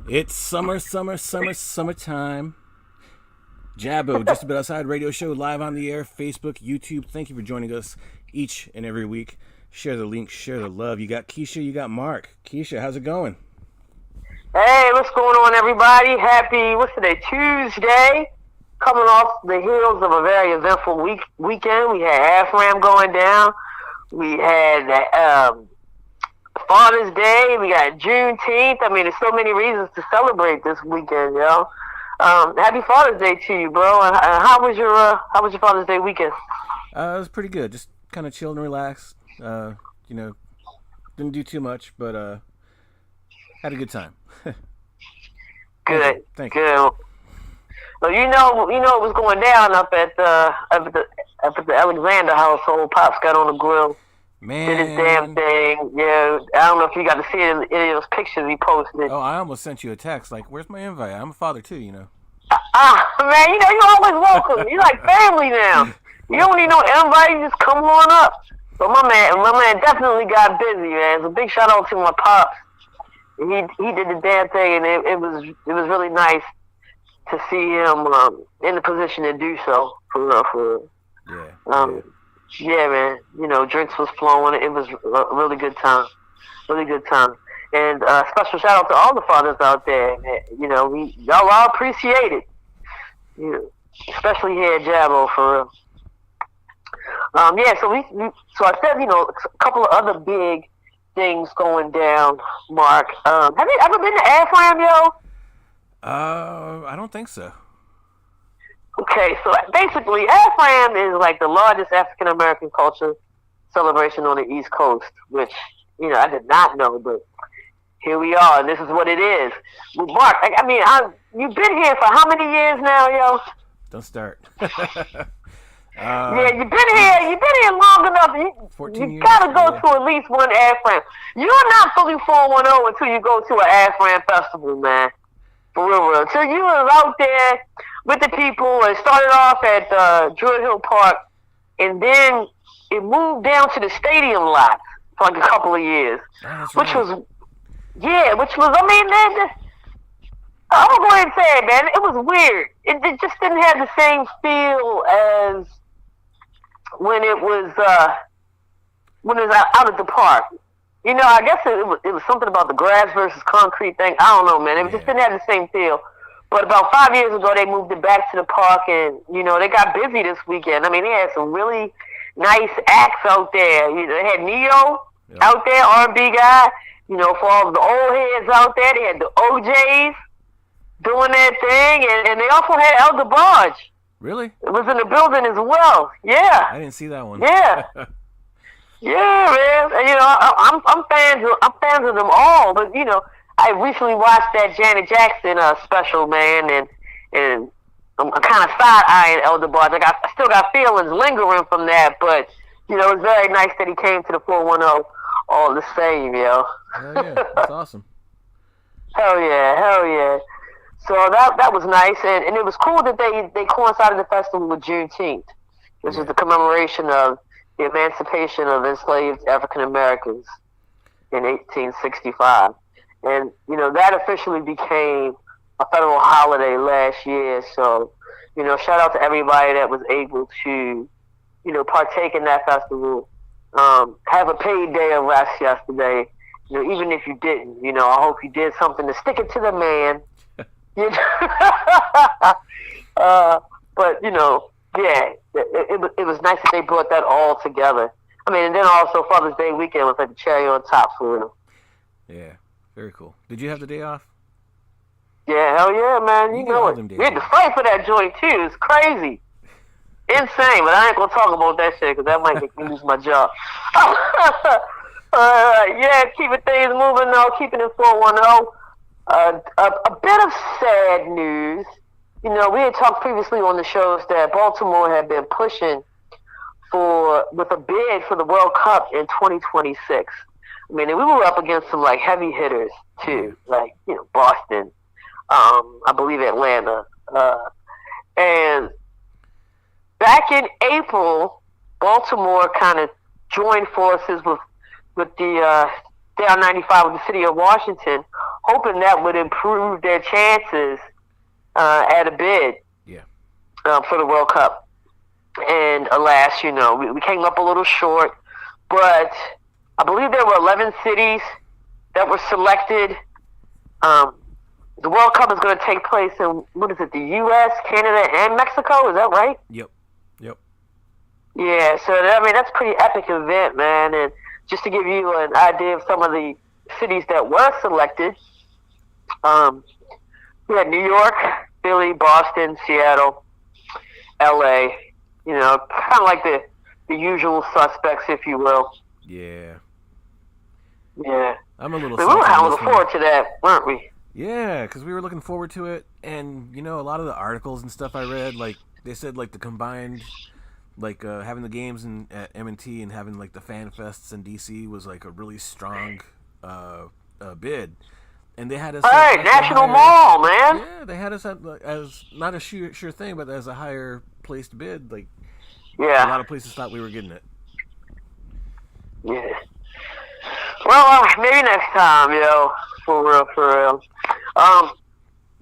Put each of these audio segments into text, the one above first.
It's summertime. Jabo, just a bit outside radio show, live on the air, Facebook, YouTube. Thank you for joining us each and every week. Share the link, share the love. You got Keisha, you got Mark. Keisha, how's it going? Hey, what's going on, everybody? Happy, what's today, Tuesday? Coming off the heels of a very eventful weekend. We had Half Ram going down. We had Father's Day. We got Juneteenth. I mean, there's so many reasons to celebrate this weekend, yo. Happy Father's Day to you, bro. And how was your Father's Day weekend? It was pretty good. Just kind of chilled and relaxed. Didn't do too much, but had a good time. Good, Thank you. good. Well, what was going down up at the Alexander household. Pops got on the grill, did his damn Man. thing. Yeah, I don't know if you got to see it in any of those pictures he posted. Oh, I almost sent you a text. Like, where's my invite? I'm a father too, Man, you're always welcome. You're like family now. You don't need no invite. You just come on up. But my man definitely got busy, man. So big shout out to my pops. He did the damn thing, and it was really nice to see him in the position to do so. For real, for real. Yeah. Yeah, man. Drinks was flowing. It was a really good time. Really good time. And special shout out to all the fathers out there. Y'all all appreciate it. Especially here at Jabo, for real. So I said, a couple of other big things going down, Mark. Have you ever been to AFRAM, yo? I don't think so. Okay, so basically, AFRAM is like the largest African American culture celebration on the East Coast, which, I did not know, but here we are, and this is what it is. Well, Mark, you've been here for how many years now, yo? Don't start. Yeah, you've been here long enough. 14 You years. gotta go Yeah. to at least one AFRAM. You're not fully 410 until you go to an AFRAM festival, man. For real. So you was out there with the people. It started off at Druid Hill Park, and then it moved down to the stadium lot for like a couple of years, Oh, that's which right. was, I'm gonna go ahead and say it, man. It was weird. It just didn't have the same feel as when it was out at the park. I guess it was something about the grass versus concrete thing. I don't know, man. It just Yeah. didn't have the same feel. But about 5 years ago, they moved it back to the park, and they got busy this weekend. I mean, they had some really nice acts out there. They had Neo Yep. out there, R&B guy. For all of the old heads out there, they had the OJs doing their thing, and they also had Elder Barge. Really? It was in the building as well. Yeah. I didn't see that one. Yeah. Yeah, man. And, I'm fans of them all, but I recently watched that Janet Jackson special, man, and I'm kind of side eyeing Elder Barge. I still got feelings lingering from that, but it was very nice that he came to the 410 all the same, yo. Hell yeah. That's awesome. Hell yeah. So that was nice, and it was cool that they coincided the festival with Juneteenth, which is the commemoration of the emancipation of enslaved African Americans in 1865. And, that officially became a federal holiday last year. So, shout out to everybody that was able to, partake in that festival, have a paid day of rest yesterday. Even if you didn't, I hope you did something to stick it to the man. But, yeah, it was nice that they brought that all together. I mean, and then also Father's Day weekend was like the cherry on top for real. Yeah. Very cool. Did you have the day off? Yeah, hell yeah, man. You You get know all it. them days We had to off. fight for that joint, too. It's crazy. Insane, but I ain't going to talk about that shit because that might make me lose my job. Yeah, keeping things moving, though, keeping it 410. A bit of sad news. We had talked previously on the shows that Baltimore had been pushing with a bid for the World Cup in 2026. I mean, we were up against some like heavy hitters too, like Boston, I believe Atlanta, and back in April, Baltimore kind of joined forces with the Down 95 with the city of Washington hoping that would improve their chances at a bid Yeah. For the World Cup. And alas, we came up a little short, but I believe there were 11 cities that were selected. The World Cup is going to take place in, the U.S., Canada, and Mexico. Is that right? Yep. Yeah, so that's a pretty epic event, man. And just to give you an idea of some of the cities that were selected, we had New York, Philly, Boston, Seattle, L.A., kind of like the usual suspects, if you will. Yeah. Yeah. I'm a little We were salty kind on of this looking one. forward to that, weren't we? Yeah, because we were looking forward to it, and a lot of the articles and stuff I read, like they said, like the combined, like having the games at M&T and having like the fan fests in DC was like a really strong bid, and they had us. All right, National Mall, man. Yeah, they had us as not a sure thing, but as a higher placed bid. Like, yeah, a lot of places thought we were getting it. Yeah. Well, maybe next time, for real.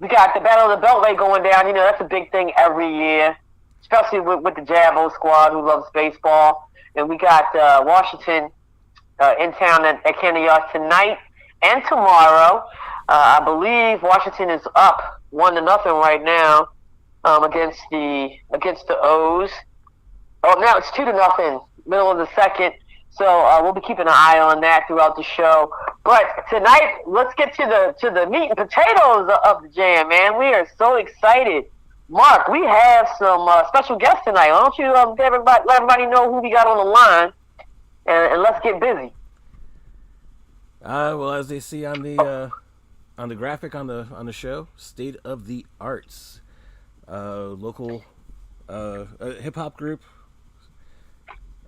We got the Battle of the Beltway going down. That's a big thing every year, especially with the Jabo squad who loves baseball. And we got Washington in town at Candy Yards tonight and tomorrow. I believe Washington is up 1-0 right now against the O's. Oh, now it's 2-0, middle of the second. So we'll be keeping an eye on that throughout the show. But tonight, let's get to the meat and potatoes of the jam, man. We are so excited. Mark, we have some special guests tonight. Why don't you let everybody know who we got on the line, and let's get busy. Well, as they see on the graphic on the show, State of the Arts, local hip hop group,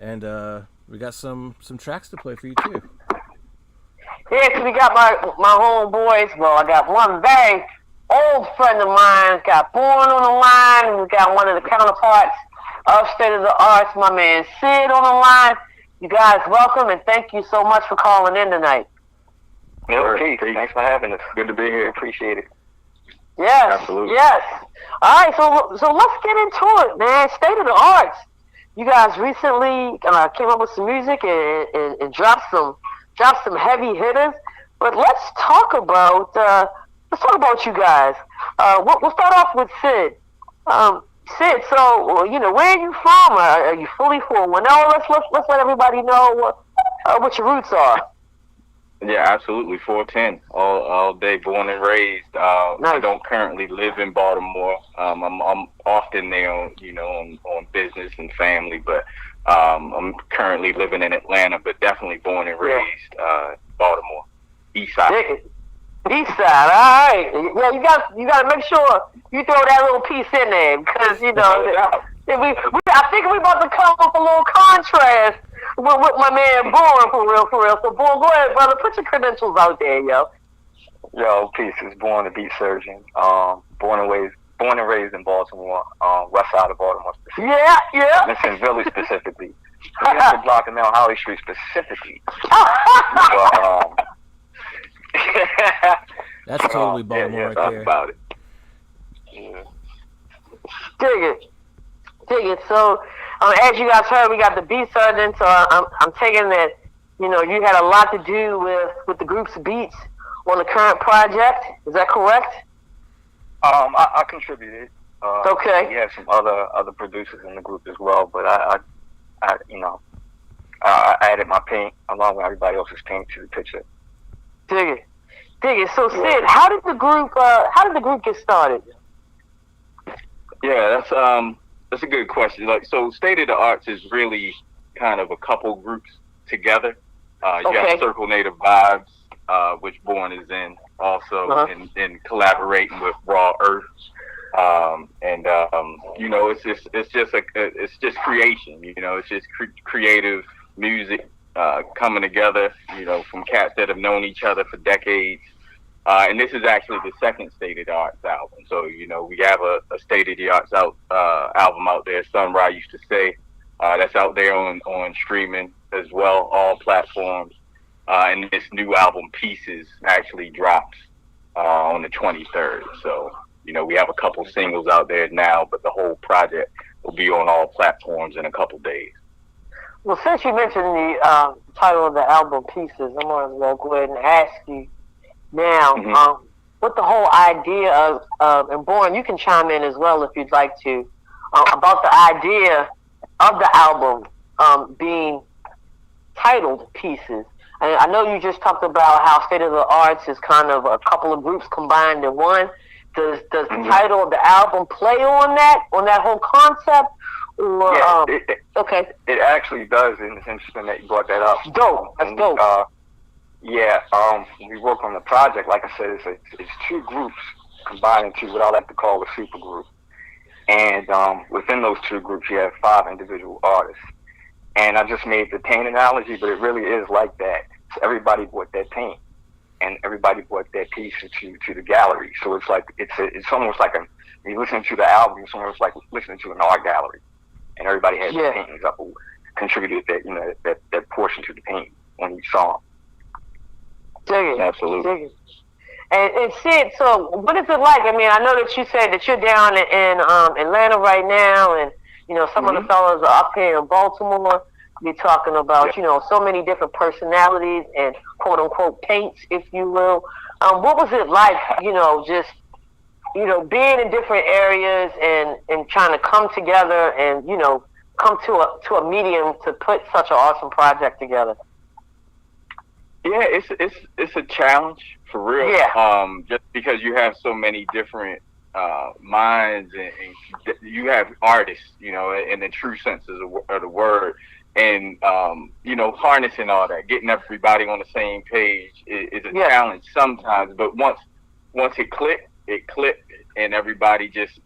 and we got some tracks to play for you too. Yeah, so we got my homeboys. Well, I got one very old friend of mine, got Born on the line, and we got one of the counterparts of State of the Arts, my man Sid on the line. You guys, welcome, and thank you so much for calling in tonight. Okay, thanks for having us. Good to be here. Appreciate it. Yes, absolutely. Yes. All right, so let's get into it, man. State of the Arts. You guys recently came up with some music and dropped some heavy hitters. But let's talk about you guys. We'll start off with Sid. Sid, so where are you from? Are you fully 410? Let's let everybody know what your roots are. Yeah, absolutely. 410 all day, born and raised. Nice. I don't currently live in Baltimore. I'm often there, on business and family, but I'm currently living in Atlanta, but definitely born and raised Baltimore, East Side. East Side, all right. Yeah, you got to make sure you throw that little piece in there because I think we about to come up a little contrast with my man Born for real. So Born, go ahead, brother. Put your credentials out there, yo. Yo, peace. Is Born, the beat surgeon. Born and raised in Baltimore, west side of Baltimore. Yeah. Vincent Village specifically. The block of Mount Holly Street specifically. But, that's totally Baltimore right there. About it. Yeah. Dig it. So, as you guys heard, we got the beat surgeon. So I'm taking that, you had a lot to do with the group's beats on the current project. Is that correct? I contributed. Okay. We have some other producers in the group as well, but I added my paint along with everybody else's paint to the picture. Dig it. So Sid, how did the group get started? Yeah, that's a good question. So State of the Arts is really kind of a couple groups together. You have Circle Native Vibes, which Born is in also, and collaborating with Raw Earth. It's just creation. It's just creative music coming together. From cats that have known each other for decades. And this is actually the second State of the Arts album. So, we have a State of the Arts album out there, Sunrise used to say, that's out there on streaming as well, all platforms. And this new album, Pieces, actually drops on the 23rd. So, we have a couple singles out there now, but the whole project will be on all platforms in a couple days. Well, since you mentioned the title of the album, Pieces, I'm going to go ahead and ask you now, what the whole idea of, and Born, you can chime in as well if you'd like to, about the idea of the album being titled Pieces. I know you just talked about how State of the Arts is kind of a couple of groups combined in one. Does the title of the album play on that whole concept? Or, yeah, okay. It actually does, and it's interesting that you brought that up. Dope. That's dope. We work on the project. Like I said, it's two groups combined into what I like to call a super group. And within those two groups, you have 5 individual artists. And I just made the paint analogy, but it really is like that. So everybody brought their paint, and everybody brought their piece to the gallery. So it's like it's almost like when you listen to the album, it's almost like listening to an art gallery, and everybody has their paintings up, who contributed that portion to the paint on each song. Dig it. Absolutely. Dig it. And Sid, so what is it like? I mean, I know that you said that you're down in Atlanta right now, and some of the fellas are up here in Baltimore. You're talking about so many different personalities and quote unquote paints, if you will. What was it like? Just being in different areas and trying to come together and come to a medium to put such an awesome project together. Yeah, it's a challenge for real. Yeah. Just because you have so many different minds and you have artists, in the true sense of the word, and harnessing all that, getting everybody on the same page is a challenge sometimes. But once it clicked, and everybody just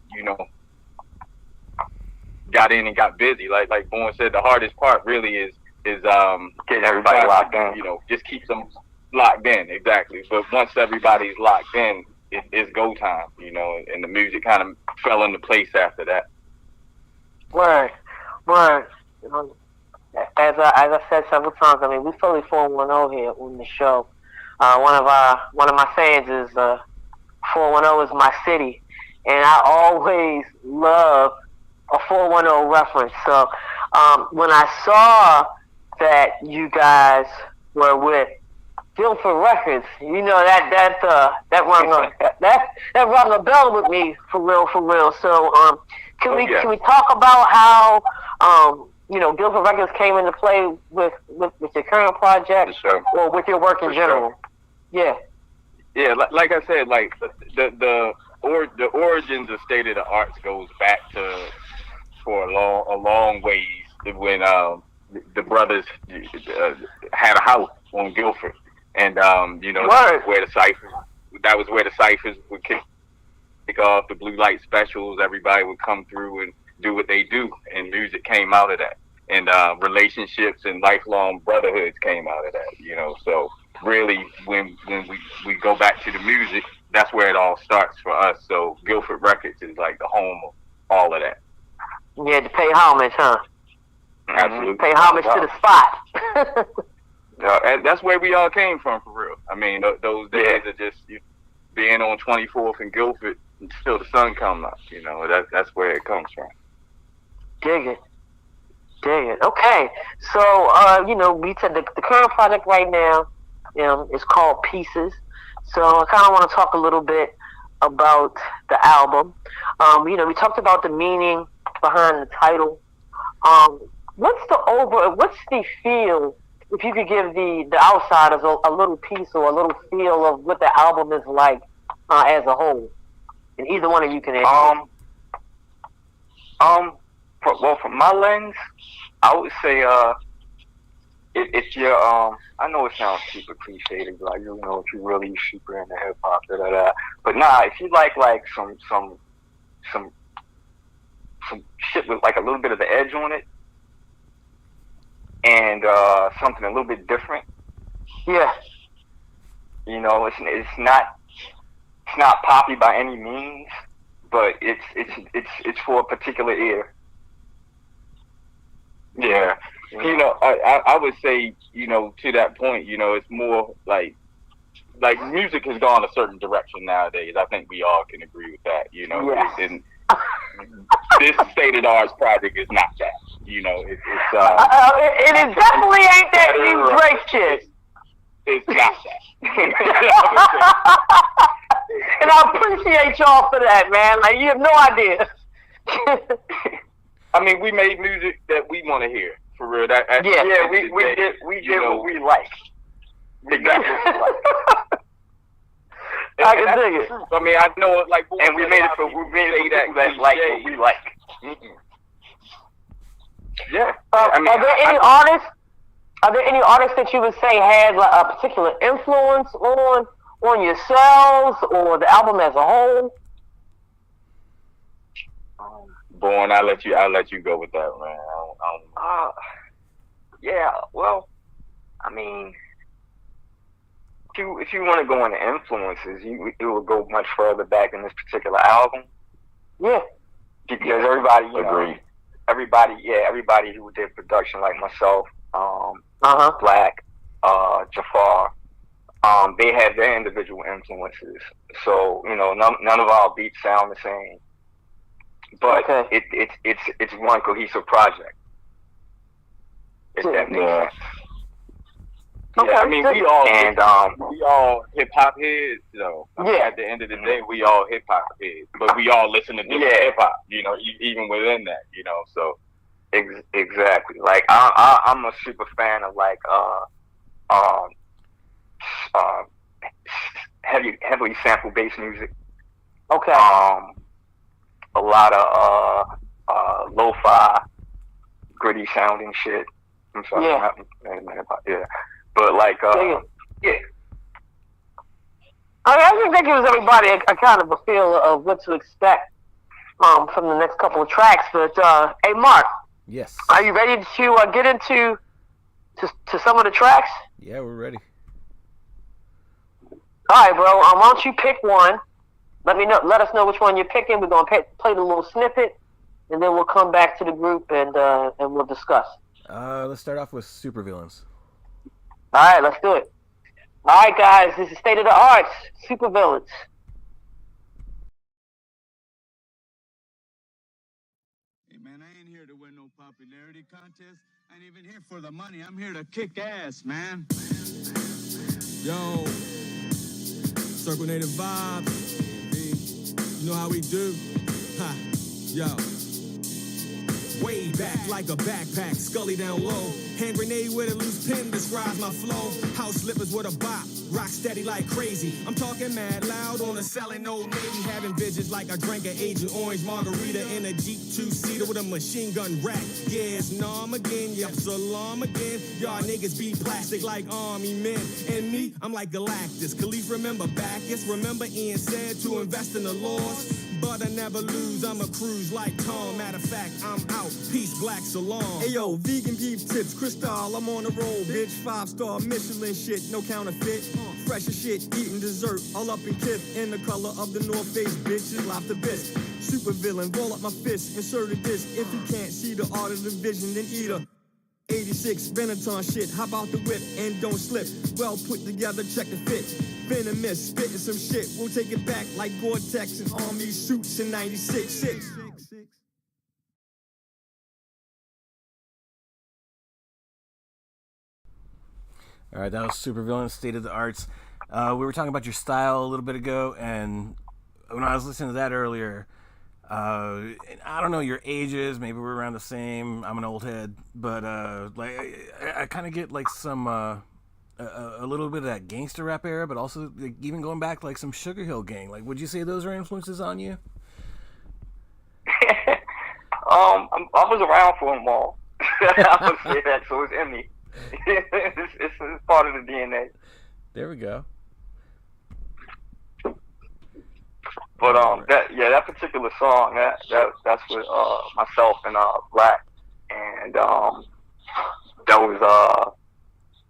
got in and got busy. Like Bowen said, the hardest part really is getting everybody locked in. Just keeps them locked in, exactly. But once everybody's locked in, it's go time, and the music kind of fell into place after that. Word. As I said several times, I mean, we fully 410 here on the show. One of my sayings is 410 is my city, and I always love a 410 reference. So when I saw that you guys were with Guilford Records, that rung a bell with me for real. So can we talk about how Guilford Records came into play with your current project, or with your work in general? Sure. Yeah, like I said, like the origins of State of the Arts goes back for a long ways when the brothers had a house on Guilford, and where the ciphers. That was where the ciphers would kick off, the blue light specials. Everybody would come through and do what they do, and music came out of that, and relationships and lifelong brotherhoods came out of that. So really, when we go back to the music, that's where it all starts for us. So Guilford Records is like the home of all of that. You had to pay homage, huh? Absolutely. Pay homage to the spot. And that's where we all came from, for real. I mean, those days of just being on 24th and Guilford until the sun comes up. That's where it comes from. Dig it. Okay, so we said the current project right now is called Pieces. So I kind of want to talk a little bit about the album. We talked about the meaning behind the title. What's the feel? If you could give the outsiders a little piece or a little feel of what the album is like as a whole, and either one of you can answer. From my lens, I would say if you're I know it sounds super cliche, like if you're really super into hip hop, but nah, if you like some shit with like a little bit of the edge on it, and something a little bit different. Yeah. It's not poppy by any means, but it's for a particular ear. Yeah. I would say, to that point, it's more like like music has gone a certain direction nowadays. I think we all can agree with that. You know, and this state of the arts project is not that. You know, it is definitely ain't that new Drake shit. It's not that. And I appreciate y'all for that, man. Like, you have no idea. I mean, we made music that we want to hear, for real. We did what we like. Exactly what we like. I can dig it. I mean, I know it, like, and we made it for people that like what we like. Yeah. Are there any artists? Are there any artists that you would say had like a particular influence on yourselves or the album as a whole? Born, I'll let you go with that, man. Yeah. Well, I mean, if you want to go into influences, it will go much further back in this particular album. Yeah. Because everybody, Agreed. Everybody who did production, like myself, Black, Jafar, they had their individual influences. So, none of our beats sound the same. But it's one cohesive project. If that makes sense. Okay. Yeah, I mean, we all hip hop heads, though. I mean, at the end of the day, we all hip hop heads, but we all listen to different hip hop. Even within that, So exactly. Like I'm a super fan of like heavily sample based music. Okay. A lot of lo-fi, gritty sounding shit. I'm sorry. Yeah. But like, yeah. I think that gives everybody a kind of a feel of what to expect from the next couple of tracks. But hey, Mark. Yes. Are you ready to get into some of the tracks? Yeah, we're ready. All right, bro. Why don't you pick one? Let us know which one you're picking. We're gonna play the little snippet, and then we'll come back to the group and we'll discuss. Let's start off with Supervillains. All right, let's do it. All right, guys. This is State of the Arts, Supervillains. Hey, man, I ain't here to win no popularity contest. I ain't even here for the money. I'm here to kick ass, man. Yo, Circle Native vibes. You know how we do? Ha, yo. Way back like a backpack, Scully down low. Hand grenade with a loose pin describes my flow. House slippers with a bop, rock steady like crazy. I'm talking mad loud on a selling old lady, having visions like I drank an Agent Orange margarita in a Jeep two-seater with a machine gun rack. Yeah, it's Nam again, yup, salam again. Y'all niggas be plastic like army men. And me, I'm like Galactus. Khalif remember Bacchus. Remember Ian said to invest in the laws. But I never lose, I'm a cruise like Tom. Matter of fact, I'm out. Peace, black, so long. Hey yo, vegan beef tips, Crystal, I'm on the roll, bitch. 5-star Michelin shit, no counterfeit. Fresh as shit, eating dessert, all up in Kith. In the color of the North Face, bitches, life the best. Super villain, roll up my fist, insert a disc. If you can't see the art of the vision, then eat a 86 Benetton shit, hop out the whip and don't slip. Well put together, check the fit. Venomous, spitting some shit. We'll take it back like Gore-Tex and army suits in 96. All right, that was Supervillain, State of the Arts. We were talking about your style a little bit ago, and when I was listening to that earlier, I don't know your ages. Maybe we're around the same. I'm an old head, but like I kind of get like some a little bit of that gangster rap era, but also like, even going back like some Sugar Hill Gang. Like, would you say those are influences on you? I was around for them all. I would say that, so it's in me. it's part of the DNA. There we go. But that particular song, that's with myself and Black, and that was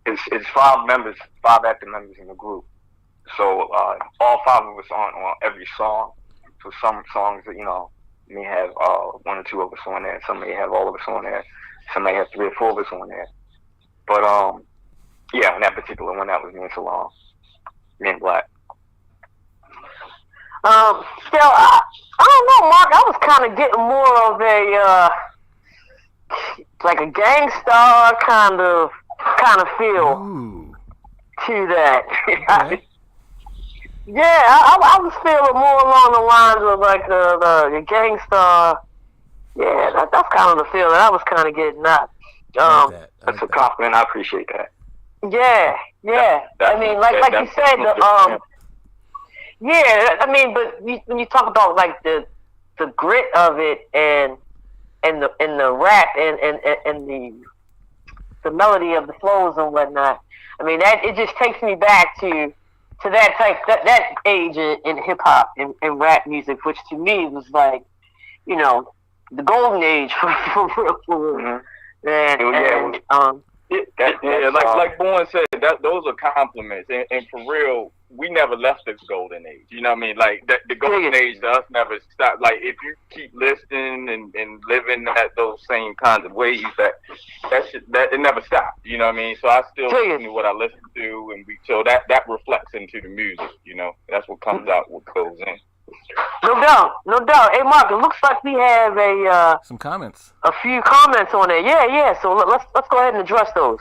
it's 5 members, 5 active members in the group. So all 5 of us on every song. So some songs that may have 1 or 2 of us on there. Some may have all of us on there. Some may have 3 or 4 of us on there. But yeah, on that particular one, that was me and Salon. being black? Still, I don't know, Mark. I was kind of getting more of a like a gangsta kind of feel to that. Okay. Yeah, I was feeling more along the lines of like the gangsta. Yeah, that's kind of the feeling I was kind of getting at. That's a compliment. I appreciate that. Yeah. I mean, like you said, yeah. I mean, but when you talk about like the grit of it and the rap and the melody of the flows and whatnot, I mean that it just takes me back to that age in hip hop and rap music, which to me was like, you know, the golden age for real. Mm-hmm. Like Bourne said, those are compliments, and for real, we never left this golden age. You know what I mean? Like the golden age to us never stopped. Like if you keep listening and living at those same kinds of ways, that it never stopped. You know what I mean? So I still listen to what I listen to, and so that reflects into the music. You know, that's what comes out, what goes in. No doubt. Hey, Mark, it looks like we have some comments. A few comments on it. Yeah. So let's go ahead and address those.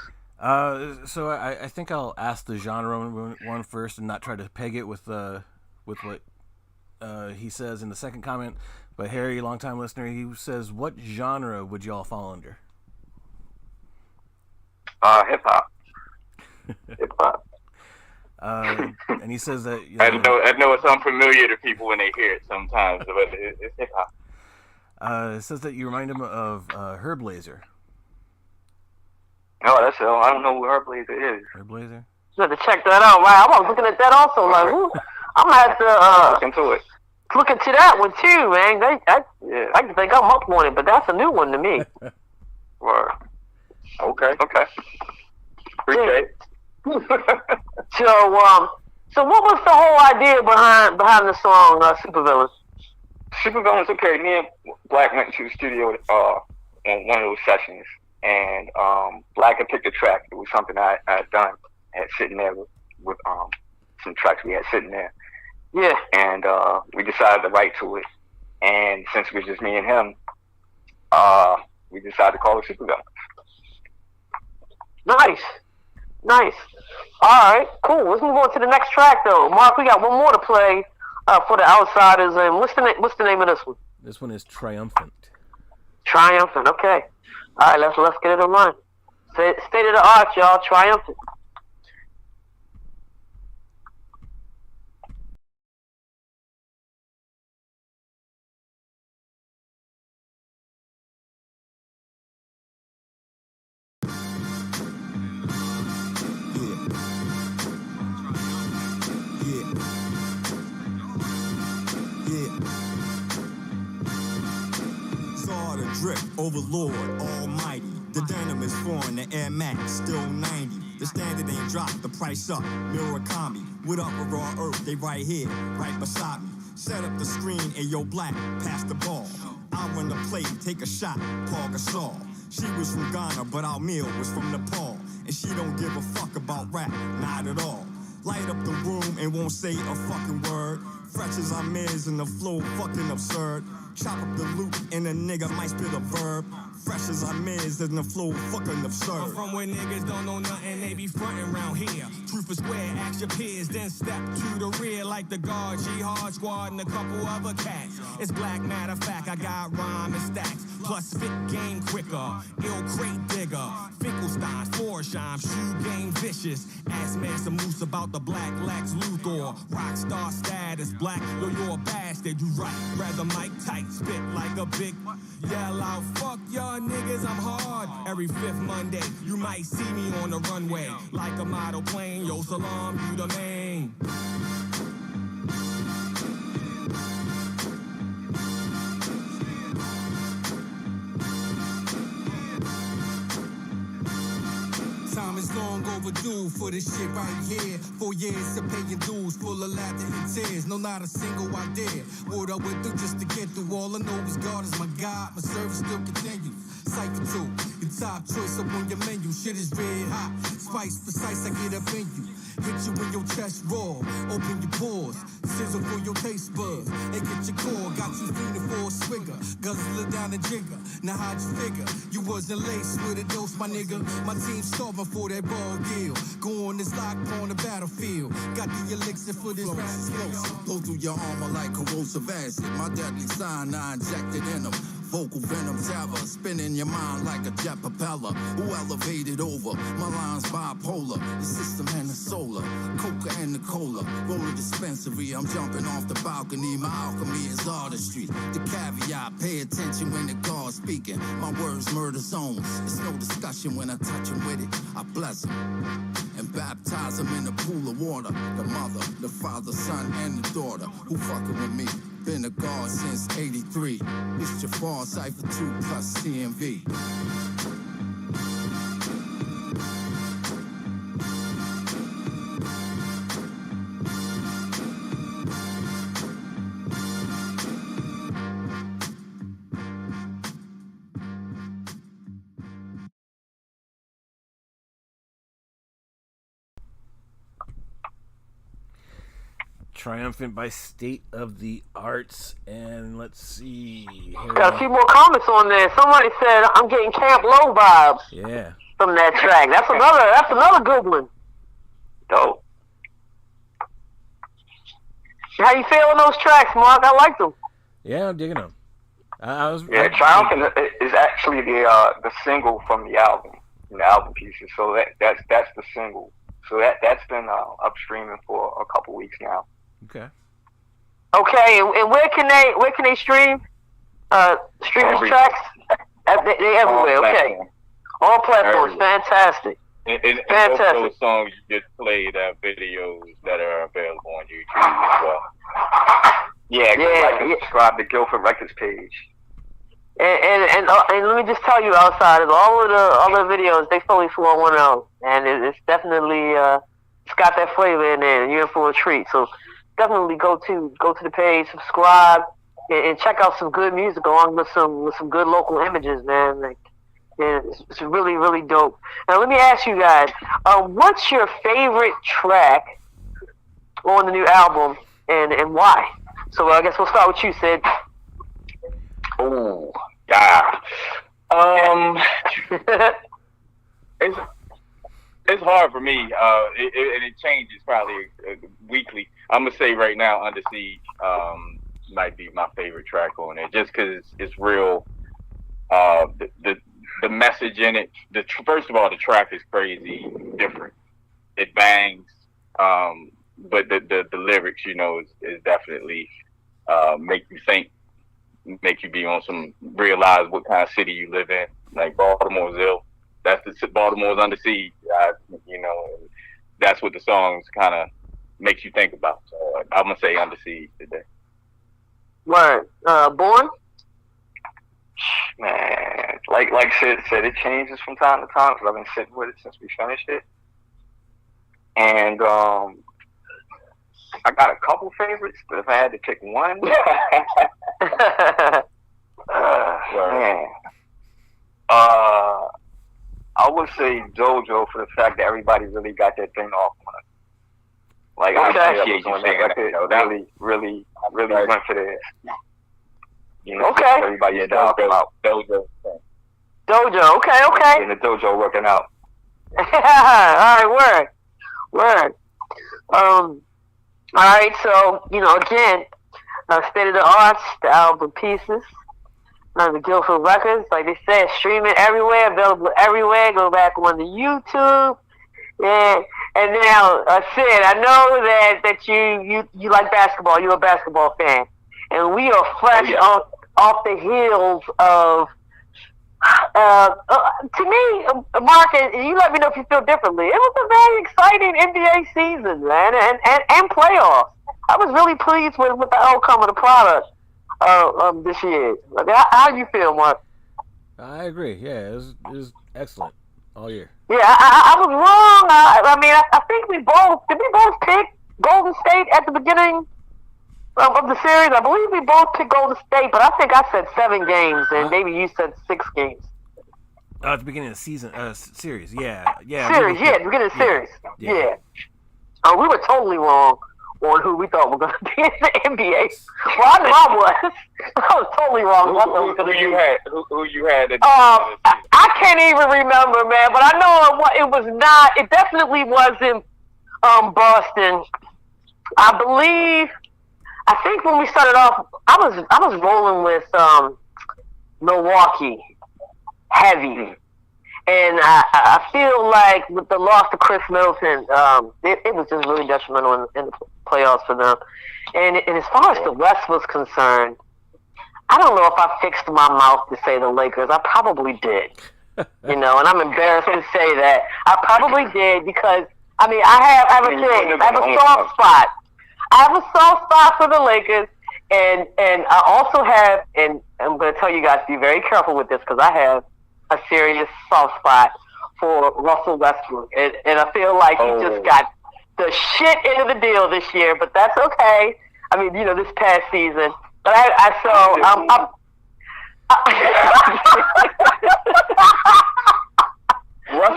So I think I'll ask the genre one first and not try to peg it with what he says in the second comment. But Harry, longtime listener, he says, "What genre would y'all fall under?" Hip hop. Hip hop. And he says that I know it's unfamiliar to people when they hear it sometimes, but it's hip hop. It says that you remind him of Herb Blazer. No, I don't know who Herb Blazer is. Herb Blazer? You have to check that out. Wow, I was looking at that also. Like, I'm gonna have to look into it. Look into that one too, man. I think I'm up on it, but that's a new one to me. Word. Okay. Appreciate it. So what was the whole idea behind the song Supervillains? Supervillains, okay. Me and Black went to the studio on one of those sessions, and Black had picked a track. It was something I had done, had sitting there with some tracks we had sitting there. Yeah. And we decided to write to it, and since it was just me and him, we decided to call it Supervillains. Nice. All right, cool. Let's move on to the next track, though. Mark, we got one more to play for the outsiders. And what's the name of this one? This one is Triumphant. Triumphant. Okay. All right, let's get it in line. State of the art, y'all. Triumphant. Overlord, almighty. The dynamic's foreign, the Air Max, still 90. The standard ain't dropped, the price up. Murakami, what up with Raw Earth? They right here, right beside me. Set up the screen, Ayo Black, pass the ball. I run the play, take a shot, Paul Gasol. She was from Ghana, but our meal was from Nepal. And she don't give a fuck about rap, not at all. Light up the room and won't say a fucking word. Fresh as I'm is and the flow fucking absurd. Chop up the loop and a nigga might spit a verb. Fresh as I'm is and the flow fucking absurd. I'm from where niggas don't know nothing, they be frontin' round here. Truth is square, ask your peers, then step to the rear like the guard, G-Hard Squad and a couple other cats. It's Black, matter of fact, I got rhyme and stacks. Plus spit game quicker, ill crate digger. Finkelstein, Forshine, shoe game vicious. Ask man some moose about the Black Lex Luthor. Rockstar status, Black, yo, you're a bastard, you right. Rather Mike tight, spit like a big yell out, fuck y'all niggas, I'm hard. Every fifth Monday, you might see me on the runway. Like a model plane, yo, salam, you the main. Time is long overdue for this shit right here. 4 years of paying dues, full of laughter and tears. No, not a single idea. What I went through just to get through. All I know is God is my God. My service still continues. Cypher 2, your top choice up on your menu. Shit is red hot. Spice precise, I get up in you. Hit you in your chest raw. Open your pores. Sizzle for your taste buds. And get your core. Got you feeling for a swigger. Guzzle it down the jigger. Now how'd you figure? You wasn't laced with a dose, my nigga. My team's starving for that ball deal. Go on this lock on the battlefield. Got the elixir for this rap. Blow through your armor like corrosive acid. My deadly sign I injected in them. Vocal venom terror, spinning your mind like a jet propeller. Who elevated over? My line's bipolar. The system and the solar, coca and the cola. Roll a dispensary, I'm jumping off the balcony. My alchemy is artistry. The caveat, pay attention when the God's speaking. My words murder zones. It's no discussion when I touch him with it. I bless him and baptize him in a pool of water. The mother, the father, son, and the daughter. Who fucking with me? Been a guard since 83. It's Jafar Cypher 2 plus CMV. Triumphant by State of the Arts, and let's see. Got a few more comments on there. Somebody said I'm getting Camp Low vibes. Yeah. From that track. That's another good one. Dope. How you feeling those tracks, Mark? I like them. Yeah, I'm digging them. Triumphant is actually the single from the album pieces. So that's the single. So that's been up streaming for a couple weeks now. Okay. Okay, and where can they stream? Stream these tracks? They everywhere. Okay. All platforms. Everywhere. Fantastic. And Fantastic. those songs you just played are videos that are available on YouTube as well. Yeah. Subscribe to Guilford Records page. And let me just tell you, outsiders, all the videos they fully 410, and it's definitely it's got that flavor in there, and you're in for a treat. So definitely go to the page, subscribe, and check out some good music along with some good local images, man. Like, yeah, it's really, really dope. Now let me ask you guys, what's your favorite track on the new album, and why? So I guess we'll start with you, Sid. Oh, yeah. It's hard for me, and it changes probably weekly. I'm gonna say right now, Under Siege might be my favorite track on it, just because it's real. The message in it. First of all, the track is crazy, different. It bangs, but the lyrics, is definitely make you think. Make you be on realize what kind of city you live in. Like Baltimore's ill. Baltimore's under siege. That's what the songs kind of makes you think about. So I'm gonna say Under Siege today. Word. Born? Man, like Sid said, it changes from time to time because I've been sitting with it since we finished it. And I got a couple favorites, but if I had to pick one, man, I would say JoJo for the fact that everybody really got that thing off on it. Like, I appreciate you saying that. Really went for this. Okay. Everybody's talking about Dojo. Okay. In the dojo working out. All right, word. All right, so, again, State of the Arts, the album pieces, the Guilford Records, like they said, streaming everywhere, available everywhere. Go back on the YouTube. Yeah, and now, Sid, I know that you like basketball. You're a basketball fan. And we are fresh off the heels of, to me, Mark, and you let me know if you feel differently. It was a very exciting NBA season, man, and playoffs. I was really pleased with the outcome of the product this year. How do you feel, Mark? I agree. Yeah, it was excellent all year. Yeah, I was wrong. I think we both pick Golden State at the beginning of the series. I believe we both picked Golden State, but I think I said 7 games, and maybe you said 6 games. At the beginning of the season, series, yeah. Series, at the beginning of the series. Yeah. We were totally wrong on who we thought were going to be in the NBA. Well, I know I was. I was totally wrong. Who you had? I can't even remember, man. But I know it was not. It definitely wasn't Boston. I think when we started off, I was rolling with Milwaukee heavy. And I feel like with the loss to Chris Middleton, it was just really detrimental in the playoffs for them. And as far as the West was concerned, I don't know if I fixed my mouth to say the Lakers. I probably did. And I'm embarrassed to say that. I probably did because, I have a soft spot. I have a soft spot for the Lakers. And I also have, and I'm going to tell you guys, be very careful with this because I have a serious soft spot for Russell Westbrook, and I feel like he just got the shit end of the deal this year, but that's okay. This past season, but Russ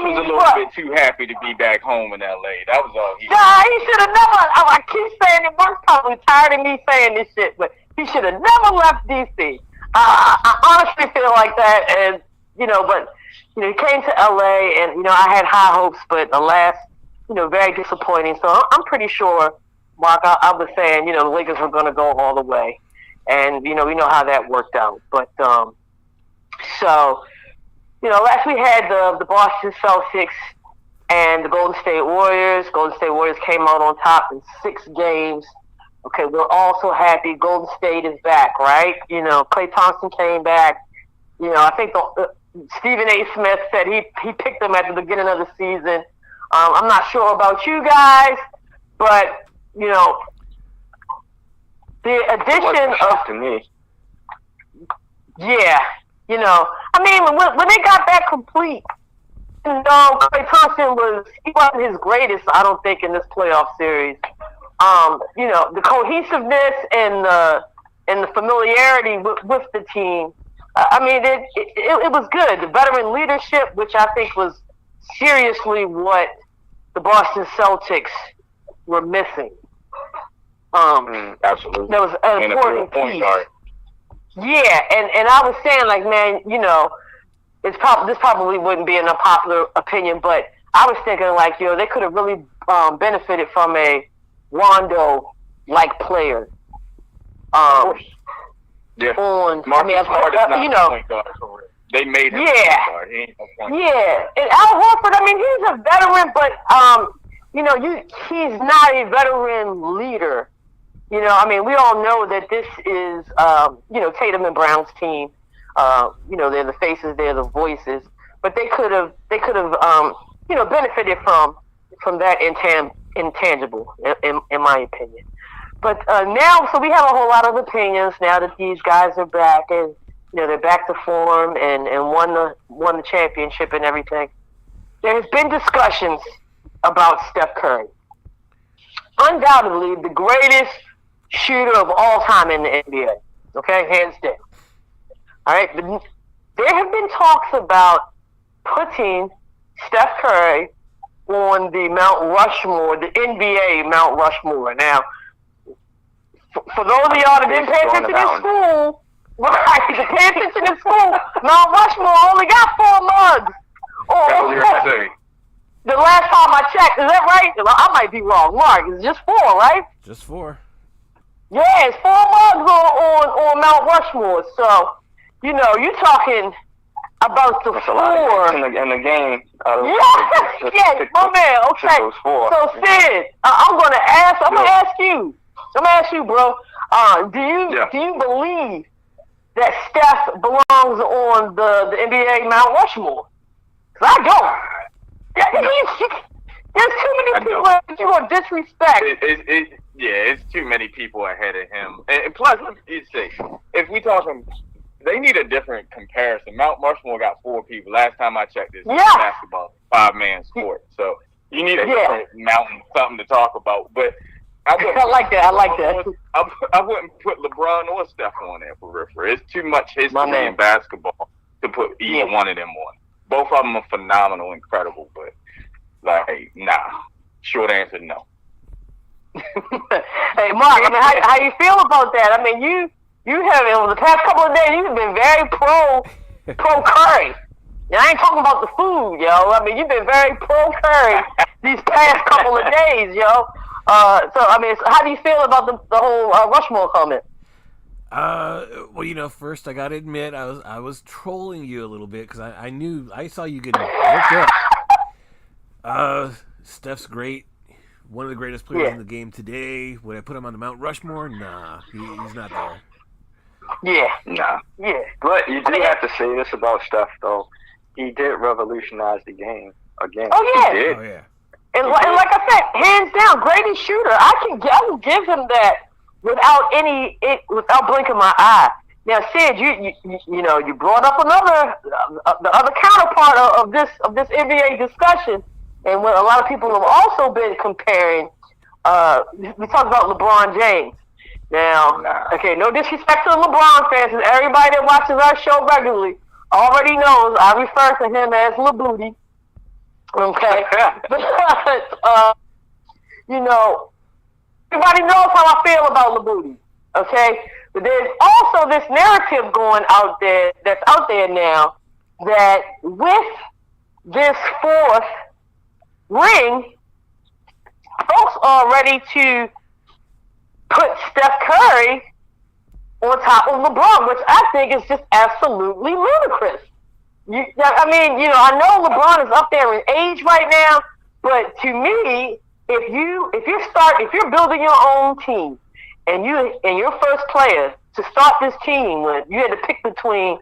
was a little bit too happy to be back home in LA. That was all he. Nah, he should have never. I keep saying it. Mark's probably tired of me saying this shit, but he should have never left DC. I honestly feel like that, and. But he came to LA, and I had high hopes, but alas, very disappointing. So I'm pretty sure, Mark, I was saying, the Lakers were going to go all the way, and we know how that worked out. But last we had the Boston Celtics and the Golden State Warriors. Golden State Warriors came out on top in 6 games. Okay, we're also happy Golden State is back, right? Klay Thompson came back. I think Stephen A. Smith said he picked them at the beginning of the season. I'm not sure about you guys, but the addition of to me. Yeah, when they got that complete, Klay Thompson wasn't his greatest, I don't think, in this playoff series. The cohesiveness and the familiarity with the team. It was good. The veteran leadership, which I think was seriously what the Boston Celtics were missing. Absolutely. That was an important piece. Yeah, and I was saying, like, man, this probably wouldn't be an unpopular opinion, but I was thinking, like, they could have really benefited from a Rondo-like player. Yeah. They made him point guard. He ain't no point guard. Yeah, and Al Horford, he's a veteran, but he's not a veteran leader. We all know that this is Tatum and Brown's team. They're the faces, they're the voices, but they could have benefited from that intangible, in my opinion. But now, so we have a whole lot of opinions now that these guys are back, and they're back to form and won the championship and everything. There's been discussions about Steph Curry, undoubtedly the greatest shooter of all time in the NBA. Okay, hands down. All right, but there have been talks about putting Steph Curry on the Mount Rushmore, the NBA Mount Rushmore. Now, for those of y'all that didn't pay attention in school, right, to pay attention in school, Mount Rushmore only got 4 mugs. The last time I checked, is that right? I might be wrong. Mark, it's just 4, right? Just 4. Yeah, it's 4 mugs on Mount Rushmore. So, you're talking about the 4 in the game. Yes, my man. Okay. So Sid, I'm gonna ask you. I'm gonna ask you, bro. Do you believe that Steph belongs on the NBA Mount Rushmore? 'Cause I don't. There's too many people that you want to disrespect. It's too many people ahead of him. And plus, let's say, if we talking, they need a different comparison. Mount Rushmore got 4 people. Last time I checked, this basketball 5-man sport. So you need a different mountain, something to talk about. But I like that. I wouldn't put LeBron or Steph on there for real. It's too much history in basketball to put either one of them on. Both of them are phenomenal, incredible, but nah. Short answer, no. Hey, Mark, I mean, how you feel about that? I mean, you have over the past couple of days, you've been very pro Curry. Now, I ain't talking about the food, yo. I mean, you've been very pro Curry these past couple of days, yo. So I mean, how do you feel about the whole Rushmore comment? Well, first I gotta admit I was trolling you a little bit because I saw you getting worked up. Steph's great, one of the greatest players in the game today. Would I put him on the Mount Rushmore? Nah, he's not there. Yeah, Nah. yeah. But you do have to say this about Steph, though. He did revolutionize the game again. Oh yeah. He did. Oh yeah. And like I said, hands down, greatest shooter. I can give him that without blinking my eye. Now, Sid, you brought up the other counterpart of this NBA discussion, and what a lot of people have also been comparing. We talked about LeBron James. Now, okay, no disrespect to the LeBron fans, and everybody that watches our show regularly already knows I refer to him as LeBooty. Okay, but everybody knows how I feel about LeBooty. Okay, but there's also this narrative going out there that's out there now that with this fourth ring, folks are ready to put Steph Curry on top of LeBron, which I think is just absolutely ludicrous. I know LeBron is up there in age right now, but to me, if you're building your own team and your first player to start this team with, you had to pick between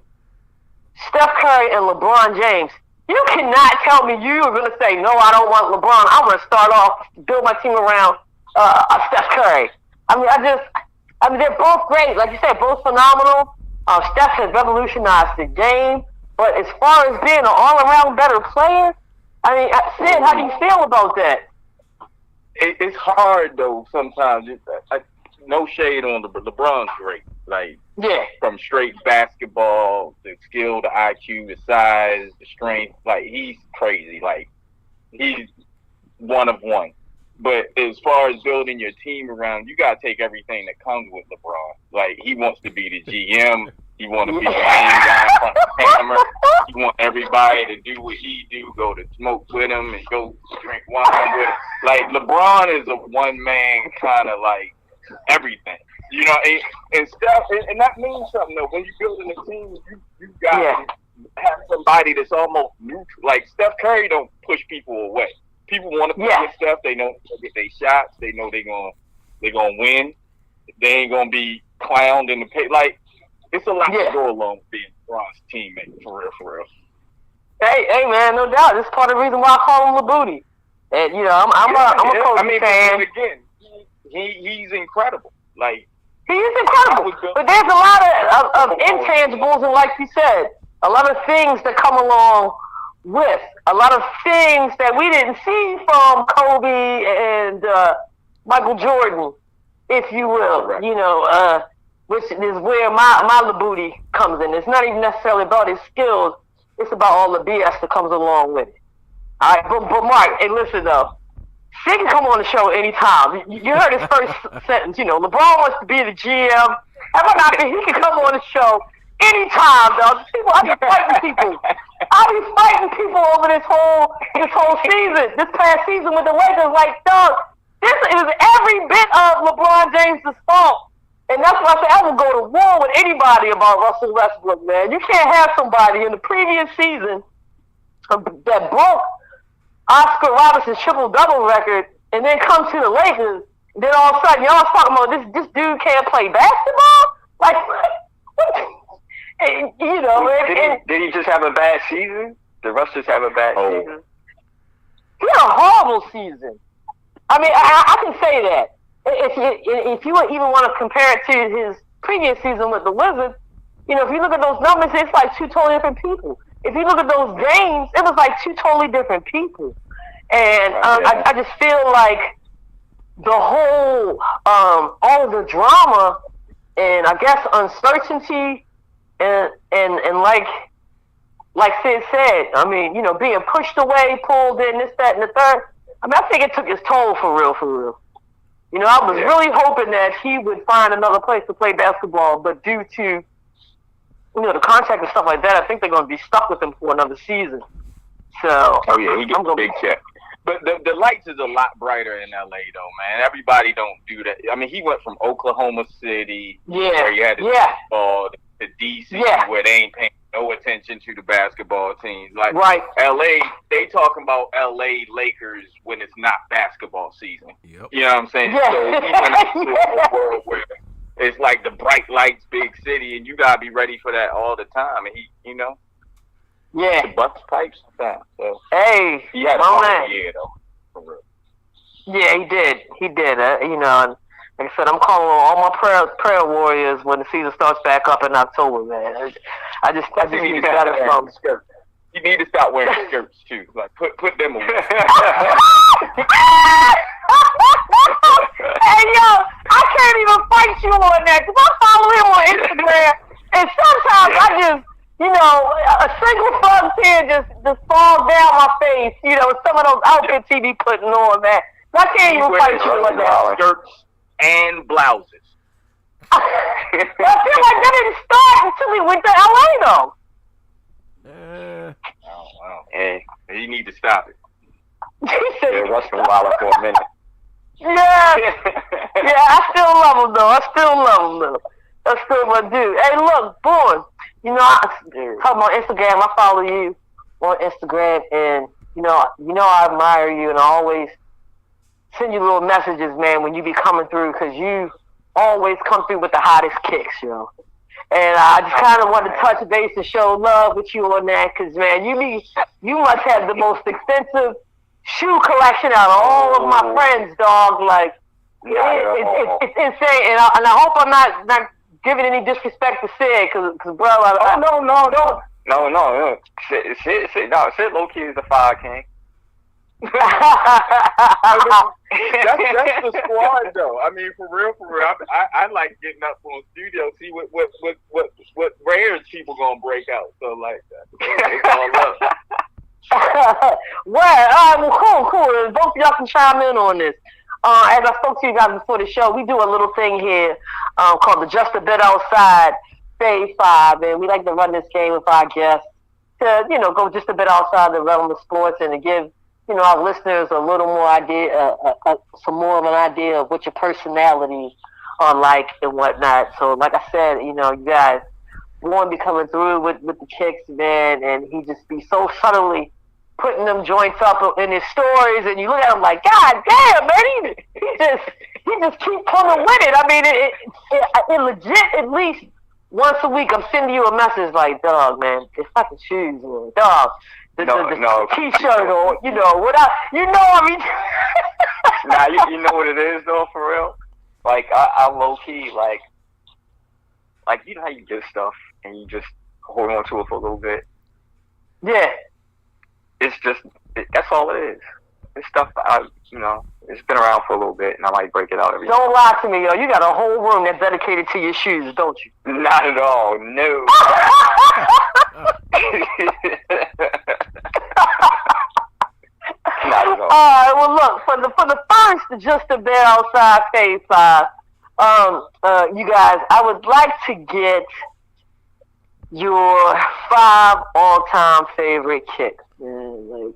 Steph Curry and LeBron James. You cannot tell me you are going to say, no, I don't want LeBron. I'm going to start off, build my team around Steph Curry. They're both great. Like you said, both phenomenal. Steph has revolutionized the game. But as far as being an all-around better player, Sid, how do you feel about that? It's hard, though, sometimes. No shade on LeBron's great. Like, from straight basketball, the skill, the IQ, the size, the strength. Like, he's crazy. Like, he's one of one. But as far as building your team around, you got to take everything that comes with LeBron. Like, he wants to be the GM. He wants to be the main guy in front of the camera. He wants everybody to do what he do, go to smoke with him and go drink wine with him. Like, LeBron is a one-man kind of, like, everything. And Steph, and that means something, though. When you're building a team, you got to have somebody that's almost neutral. Like, Steph Curry don't push people away. People want to play with Steph. They know they'll get their shots. They know they're gonna win. They ain't gonna be clowned in the pay. Like, it's a lot to go along with being LeBron's teammate, for real. Hey, man, no doubt. This is part of the reason why I call him LeBooty. And I'm a Kobe fan. But again, he's incredible. Like, he is incredible. But there's a lot of intangibles, and like you said, a lot of things that come along with a lot of things that we didn't see from Kobe and Michael Jordan, if you will. Right. Which is where my LeBooty comes in. It's not even necessarily about his skills. It's about all the BS that comes along with it. All right, but Mark, hey, listen though. She can come on the show anytime. You heard his first sentence. LeBron wants to be the GM. He can come on the show anytime, dog. I be fighting people. I be fighting people over this whole season, this past season with the Lakers. Like, dog, this is every bit of LeBron James' fault. And that's why I say I will go to war with anybody about Russell Westbrook, man. You can't have somebody in the previous season that broke Oscar Robinson's triple-double record and then come to the Lakers, and then all of a sudden y'all talking about this dude can't play basketball? Like, what? And, did he just have a bad season? Did Russ just have a bad season? He had a horrible season. I can say that. If you even want to compare it to his previous season with the Wizards, if you look at those numbers, it's like two totally different people. If you look at those games, it was like two totally different people. And I just feel like the whole, all of the drama and I guess uncertainty and like Sid said, being pushed away, pulled in, this, that, and the third. I think it took its toll for real. You know, I was really hoping that he would find another place to play basketball, but due to the contract and stuff like that, I think they're going to be stuck with him for another season. So, he gets a big check. But the lights is a lot brighter in LA, though, man. Everybody don't do that. I mean, he went from Oklahoma City, where he had his basketball, to DC, where they ain't paying no attention to the basketball teams. Like LA, they talking about LA Lakers when it's not basketball season. Yep. You know what I'm saying? Yeah. So he went into a world where it's like the bright lights, big city, and you gotta be ready for that all the time. And he, the bust pipes down. So he had a fun year though, for real. Yeah, he did. He did. And like I said, I'm calling all my prayer warriors when the season starts back up in October, man. I just need to get it from skirts. You need to stop wearing skirts too. Like put them away. Hey yo, I can't even fight you on that because I follow him on Instagram, and sometimes I just, a single front tear just falls down my face. Some of those outfits he be putting on, man. I can't even fight you on that. Skirts and blouses. I feel like that didn't start until he went to LA, though. Hey, you need to stop it. Russell Waller for a minute. Yeah, I still love him though. That's still my dude. Hey, look, boy. I talking about Instagram. I follow you on Instagram, and I admire you, and I always send you little messages, man, when you be coming through, because you always come through with the hottest kicks, And I just kind of want to touch base and show love with you on that, because, man, you must have the most extensive shoe collection out of all of my friends, dog. Like, it's insane. And I hope I'm not giving any disrespect to Sid, because bro, no. Sid low-key is the Fire King. that's the squad though. I mean, for real. I like getting up on studio, see what rares people gonna break out. So like it's all up. Well, cool. Both of y'all can chime in on this. As I spoke to you guys before the show, we do a little thing here called the Just a Bit Outside Phase 5, and we like to run this game with our guests to, go just a bit outside the realm of sports and to give, our listeners a little more idea, some more of an idea of what your personality are like and whatnot. So, like I said, you guys, Warren be coming through with the kicks, man, and he just be so subtly putting them joints up in his stories, and you look at him like, God damn, man, he just keep coming with it. I mean, it legit, at least once a week, I'm sending you a message like, dog, man, it's fucking shoes, man, dog. The t-shirt or, without, I mean. Nah, you know what it is, though, for real? Like, I low-key, like, you know how you get stuff and you just hold on to it for a little bit? Yeah. It's just, that's all it is. It's stuff, it's been around for a little bit, and I might break it out every Don't lie to me, yo. You got a whole room that's dedicated to your shoes, don't you? Not at all, no. Not at all. All right, well, look, for the first Just a Bit Outside Phase 5, you guys, I would like to get your 5 all-time favorite kicks, man. Like,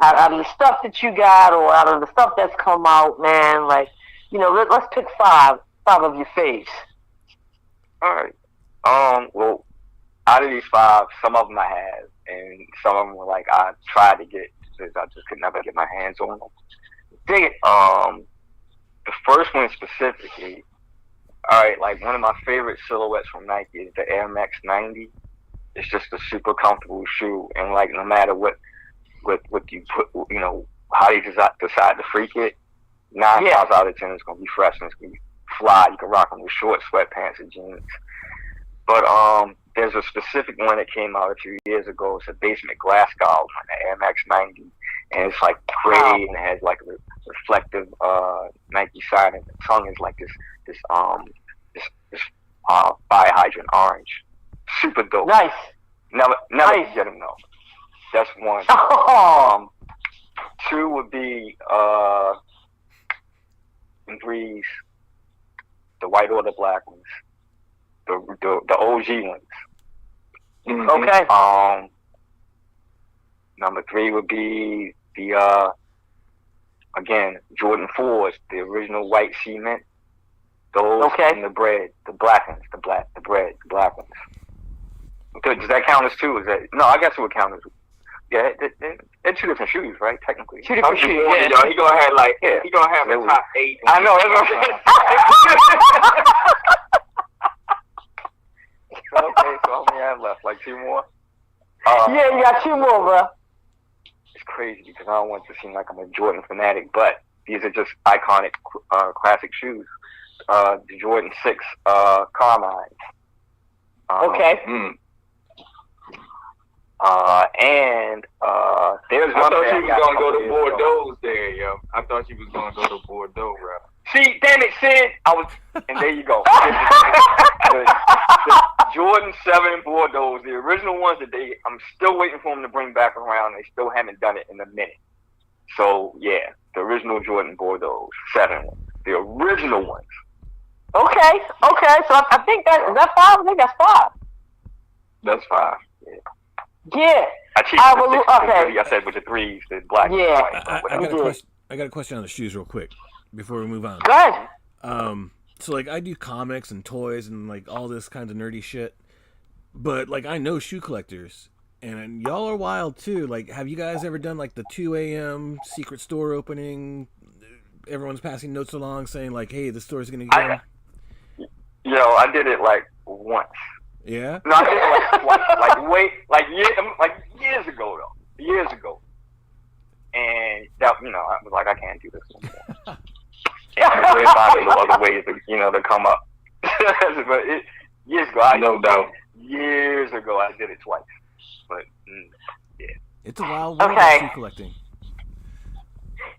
out of the stuff that you got, or out of the stuff that's come out, man. Like, let's pick 5 of your faves. All right. Well, out of these 5, some of them I have, and some of them were like I tried to get because I just could never get my hands on them. Dig it. The first one specifically. All right, like one of my favorite silhouettes from Nike is the Air Max 90. It's just a super comfortable shoe, and like no matter what you put, how you decide to freak it, 9 times out of 10 it's gonna be fresh and it's gonna be fly. You can rock them with short sweatpants and jeans. But there's a specific one that came out a few years ago. It's a basement glass guard one, the Air Max 90, and it's like gray and it has like a reflective Nike sign, and the tongue is like this fire hydrant orange. Super dope. Nice. Never nice. Get them though. That's one. 2 would be Jordan 3s, the white or the black ones, the OG ones. Mm-hmm. Okay. Number 3 would be the again Jordan 4s, the original white cement. Those and the black ones, the black ones. Does that count as 2? Is that no? I guess it would count as. Yeah, they're 2 different shoes, right? Technically, 2 different shoes. Yeah. Yo, he gonna have he gonna have a top 8. I know. Okay, so how many I have left? Like 2 more. Yeah, you got 2 more, bro. It's crazy because I don't want to seem like I'm a Jordan fanatic, but these are just iconic, classic shoes. The Jordan 6 Carmine. Okay. And there's one. I thought you was gonna go to Bordeaux there, yo. I thought you was gonna go to Bordeaux, bro. See, damn it, Sid. And there you go. the Jordan 7 Bordeaux, the original ones that I'm still waiting for them to bring back around. They still haven't done it in a minute. So yeah, the original Jordan Bordeaux 7, the original ones. Okay. So I think is that 5? I think that's 5. That's 5. Yeah. I said with the 3s, the black. Yeah. I got a question on the shoes real quick before we move on. Go ahead. So like I do comics and toys and like all this kinds of nerdy shit, but like I know shoe collectors and y'all are wild too. Like, have you guys ever done like the 2 a.m. secret store opening? Everyone's passing notes along saying like, "Hey, the store's gonna go." I did it like once. Yeah. No, I did it like years ago though. Years ago. And that I was like, I can't do this anymore. And I couldn't find no other ways to come up. But years ago, years ago I did it twice. But yeah. It's a wild world of shoe collecting.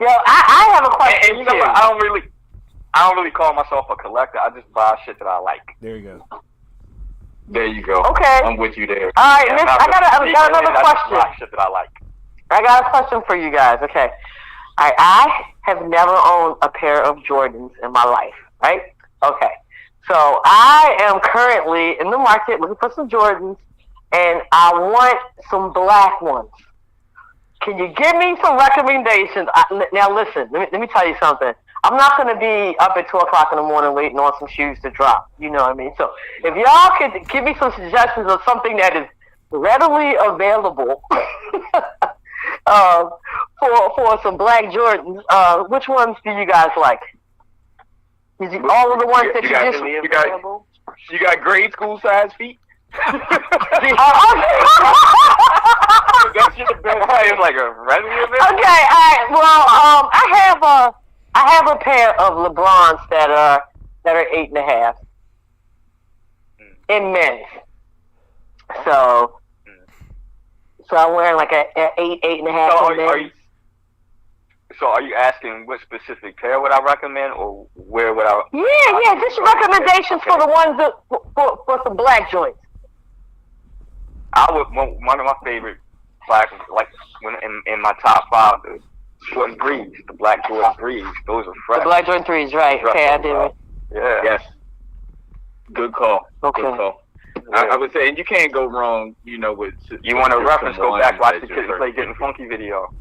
Yo, I have a question. And you know what? I don't really call myself a collector. I just buy shit that I like. There you go. There you go. Okay. I'm with you there. All right, I got another question. I shit that I like. I got a question for you guys. Okay. I have never owned a pair of Jordans in my life, right? Okay. So I am currently in the market looking for some Jordans, and I want some black ones. Can you give me some recommendations? Now listen, let me tell you something. I'm not going to be up at 2 o'clock in the morning waiting on some shoes to drop. You know what I mean? So if y'all could give me some suggestions of something that is readily available for some black Jordans, which ones do you guys like? Is it all of the ones that traditionally available? You got grade school size feet? That's just like a readily available? Okay, all right. Well, I have a pair of LeBrons that are 8.5 in men's. So I'm wearing like a 8.5 in men's. So are you asking what specific pair would I recommend, or where would I? Yeah. Just recommendations for the ones that for some black joints. One of my favorite black, like in my top 5, the Jordan 3s, the black Jordan 3s. Those are fresh. The black Jordan 3s, right? Okay, I do it. Yeah. Yes. Good call. Okay. Good call. I would say, and you can't go wrong, with. You want a reference? Go back, watch the Kid Play Getting Funky video.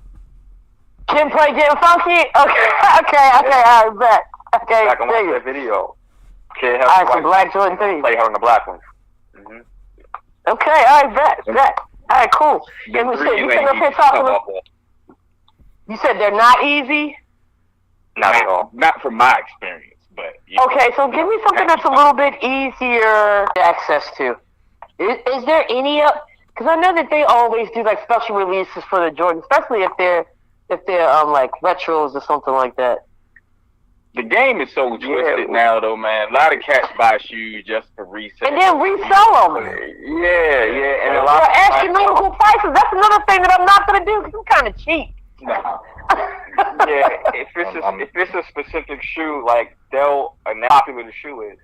Kid Play Getting Funky? Okay, all right, bet. Okay, back and watch that video. Kid has all right, some black Jordan 3s. Play her on the black ones. Mm-hmm. Okay, all right, bet. All right, cool. And you said up here talking. You said they're not easy? Not at all. Not from my experience. But okay, so give me something that's a little bit easier to access to. Is there any? Because I know that they always do like special releases for the Jordan, especially if they're like retros or something like that. The game is so twisted now, though, man. A lot of cats buy shoes just for resale. And then resell them. Yeah. And a lot of astronomical prices. That's another thing that I'm not going to do because I'm kind of cheap. No. Yeah, if it's a specific shoe, like how popular the shoe is.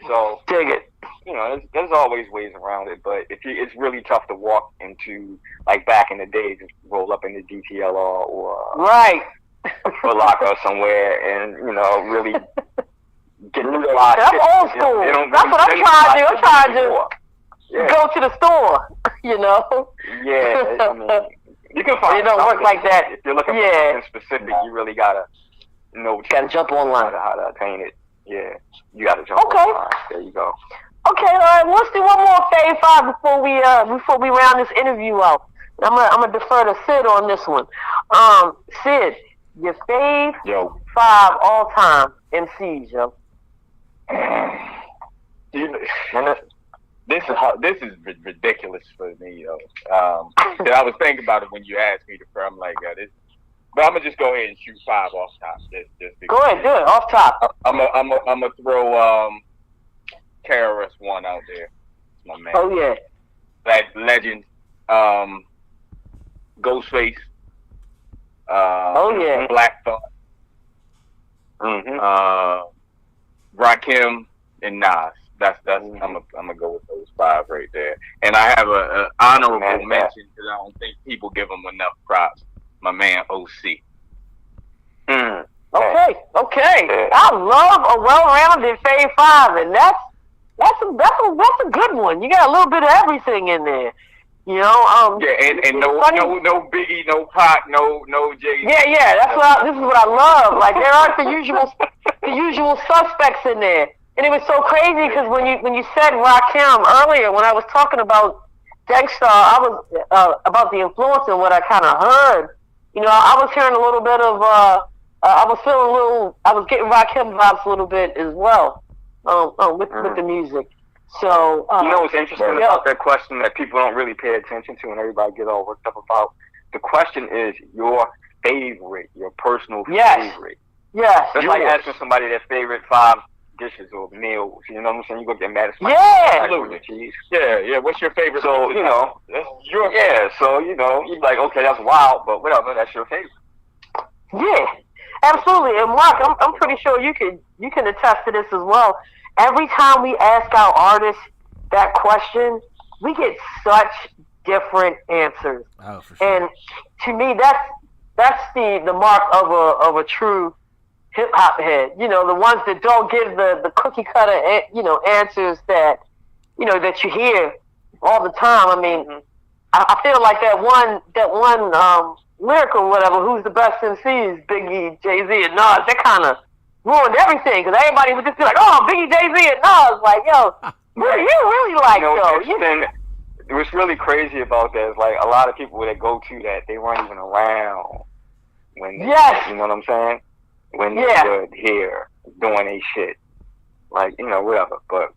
So dig it. There's always ways around it, but it's really tough to walk into, like back in the day, just roll up into DTLR or right. Foot Locker somewhere and, really get new live That's shit. old school. That's what I'm trying to do. I'm trying to go to the store, Yeah, I mean, you can find it don't work like that. If you're looking for something specific, you really gotta know. Gotta jump online. How to attain it. Yeah, you gotta jump online. There you go. Okay, all right. Let's do one more Fave 5 before we round this interview out. I'm gonna defer to Sid on this one. Sid, your Fave 5 all time MCs, yo. This is ridiculous for me, though. I was thinking about it when you asked me to. I'm like, this. But I'm gonna just go ahead and shoot 5 off top. Just go ahead, do it off top. I'm gonna throw KRS-One out there. My man. Oh yeah. That legend. Ghostface. Oh yeah. Black Thought. Rakim and Nas. That's I'm gonna go with those 5 right there. And I have a honorable mention because I don't think people give them enough props. My man OC. Okay. I love a well-rounded Fave 5, and that's a good one. You got a little bit of everything in there. And no Biggie, no Pac, no Jay. Yeah. This is what I love. Like there aren't the usual suspects in there. And it was so crazy because when you said Rakim earlier, when I was talking about Dengstar, I was about the influence and what I kind of heard. I was hearing a little bit of. I was getting Rakim vibes a little bit as well with the music. So what's interesting about that question that people don't really pay attention to and everybody get all worked up about? The question is your favorite, your personal favorite. Yes. That's like asking somebody their favorite 5 dishes or meals. You know what I'm saying? You go get mad at somebody. Yeah. Absolutely. Cheese. Yeah. What's your favorite? So, so, you're like, okay, that's wild, but whatever, that's your favorite. Yeah. Absolutely. And Mark, I'm pretty sure you can attest to this as well. Every time we ask our artists that question, we get such different answers. Oh, for sure. And to me, that's the mark of a true hip hop head. The ones that don't give the cookie cutter, answers that that you hear all the time. I mean, I feel like that one lyric or whatever. Who's the best MCs? Biggie, Jay-Z, and Nas. That kind of ruined everything because everybody would just be like, "Oh, Biggie, Jay-Z, and Nas." Like, yo, what do you really like, though? What's really crazy about that is like a lot of people that go to that they weren't even around when you know what I'm saying? When they were here doing a shit. Like, whatever. But,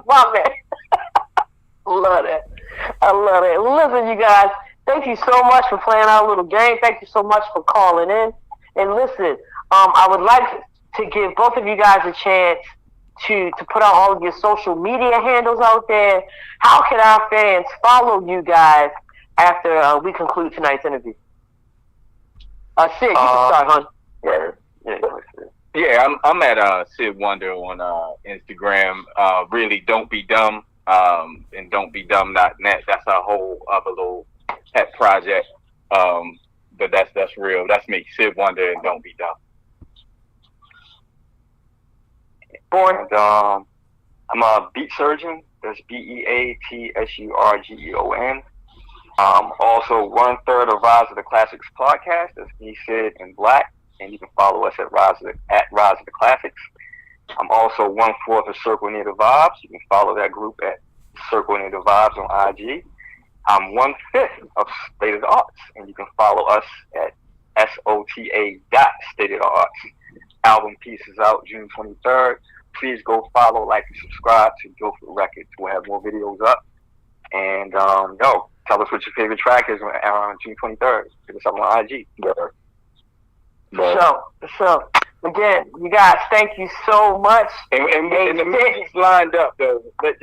My man. Love that. I love it. Listen, you guys, thank you so much for playing our little game. Thank you so much for calling in. And listen, I would like to give both of you guys a chance to put out all of your social media handles out there. How can our fans follow you guys after we conclude tonight's interview? Sid, you can start, hon. Yeah, I'm at Sid Wonder on Instagram. Really, Don't Be Dumb, and don'tbedumb.net. That's our whole other little pet project. But that's real. That's me, Sid Wonder, and Don't Be Dumb. Born. And, I'm a beat surgeon. That's BEATSURGEON. Also 1/3 of Rise of the Classics podcast. That's me, Sid, and Black. And you can follow us at Rise of the Classics. I'm also 1/4 of Circle Near the Vibes. You can follow that group at Circle Near the Vibes on IG. I'm 1/5 of State of the Arts, and you can follow us at SOTA.StateOfTheArts. Album piece is out June 23rd. Please go follow, like, and subscribe to Go For Records. We'll have more videos up. And, tell us what your favorite track is on June 23rd. Hit us up on IG. So, again, you guys, thank you so much. And the music's lined up, though. But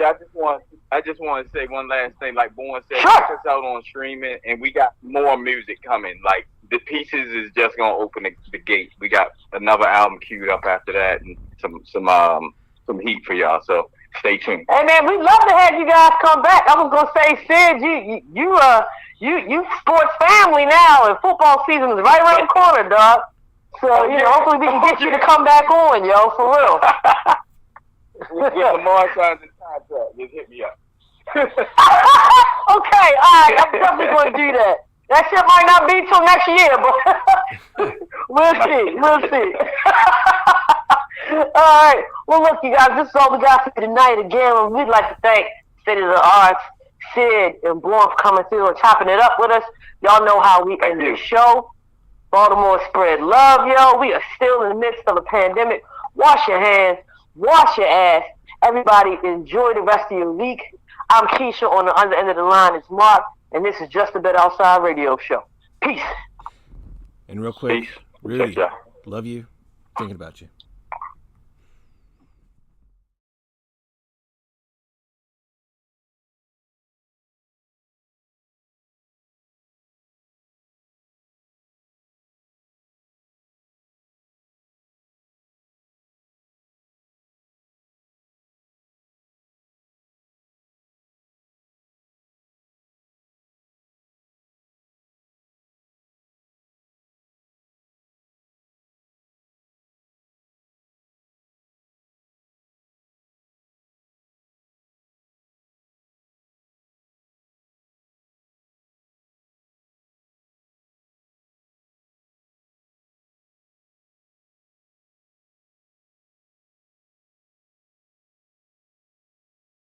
I just want to say one last thing. Like Born said, check us out on streaming, and we got more music coming. Like, the Pieces is just going to open the gate. We got another album queued up after that, and some heat for y'all. So stay tuned. Hey man, we'd love to have you guys come back. I was gonna say, Sid, you sports family now, and football season is right around the corner, dog. So hopefully we can get you to come back on, yo, for real. Get Lamar signs his contract. Just hit me up. Okay, all right, I'm definitely gonna do that. That shit might not be till next year, but we'll see. All right. Well, look, you guys, this is all we got for tonight. Again, we'd like to thank State of the Arts, Sid, and Blanc for coming through and chopping it up with us. Y'all know how we end the show. Baltimore spread love, yo. We are still in the midst of a pandemic. Wash your hands. Wash your ass. Everybody enjoy the rest of your week. I'm Keisha. On the other end of the line is Mark. And this is Just a Bit Outside Radio Show. Peace. And real quick, Peace. really, love you. Thinking about you.